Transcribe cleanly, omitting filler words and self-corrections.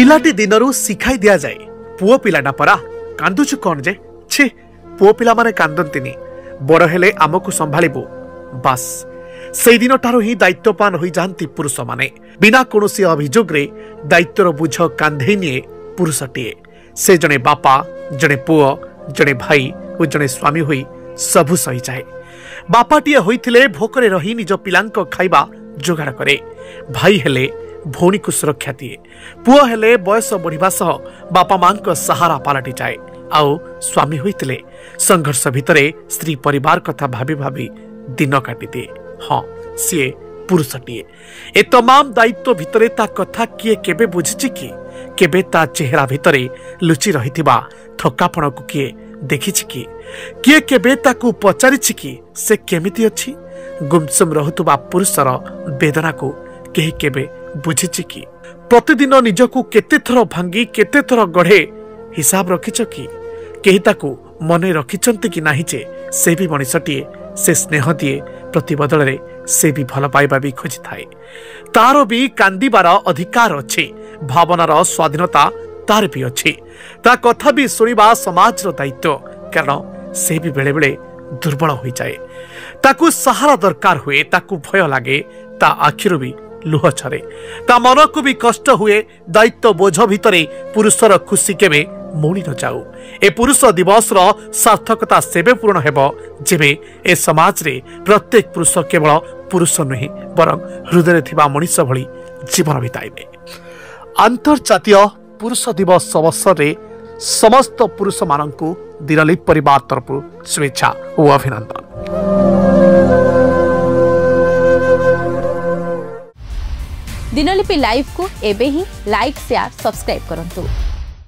पिलाटी दिनरू शिखाई दिया जाए पुओ पिलाटा परा कांदुचु कौन जे छी पुओ पिला माने कांदंतिनी बड़ हेले आमको संभाळिबो बस से दिन ठारो ही दायित्वपान होई जानती पुरुष माने बिना कोनोसी अभियोग रे दायित्वर बुझ कांधे निए पुरुषटीए से जने बापा जने पुओ जने भाई और जने स्वामी होई सबु सही जाए बापाटीए होइथिले भोकरे रही निज पिलांक खाइबा जोगाड़ करे भाई हेले भौणी को सुरक्षा दिए पुओ हेले बयस बढ़िबा सह बापा मां को सहारा पलटि जाए आउ स्वामी होइतिले संघर्ष भितरे स्त्री परिवार कथा भाबी भाबी दिन काटि दिए हाँ सी पुरुषटीए ए तमाम दायित्व भितरे ता कथा किए केबे बुझिछि कि केबे ता चेहरा भितरे लुचि रहिथिबा थकापण को किए देखिछि कि किए केबे ताकू पचारिछि कि से केमिति अछि गुमसुम रहुतुबा पुरुषर वेदना को केही केबे बुझिछि कि प्रतिदिन निजको केते थर भांगी केते थर गढ़े हिसाब रखिछ कि केही ताकू मने रखिछंती कि नाही जे से भी मनिषटीए से स्नेह दिए प्रति बदल से भी भल पाइबा भी खोजी थाए तार भी कांदिबार अधिकार अच्छे भावनार स्वाधीनता तार भी अच्छे ता कथा भी सुनिबा समाजर दायित्व कारण से भी बेले बेले दुर्बल हो जाए ताकू सहारा दरकार हुए ताकू भय लगे ता आखिरु भी लुह छरे ता मन को भी कष्ट हुए दायित्व बोझ भितरे पुरुषर खुशी केबे मोड़ी न जाऊ ए पुरुष दिवस सार्थकता सेबे पूर्ण हेबो जेबे ए समाज रे प्रत्येक पुरुष केवल पुरुष नुहे बरं हृदय थिबा मनुष्य भली जीवन बिताइबे। अंतर्जातीय पुरुष दिवस अवसर रे समस्त पुरुष माननकु दिनलिप परिवार तरफ शुभेच्छा और अभिनंदन। दिनलिपि लाइव को एबे ही लाइक शेयर सब्सक्राइब करंतु।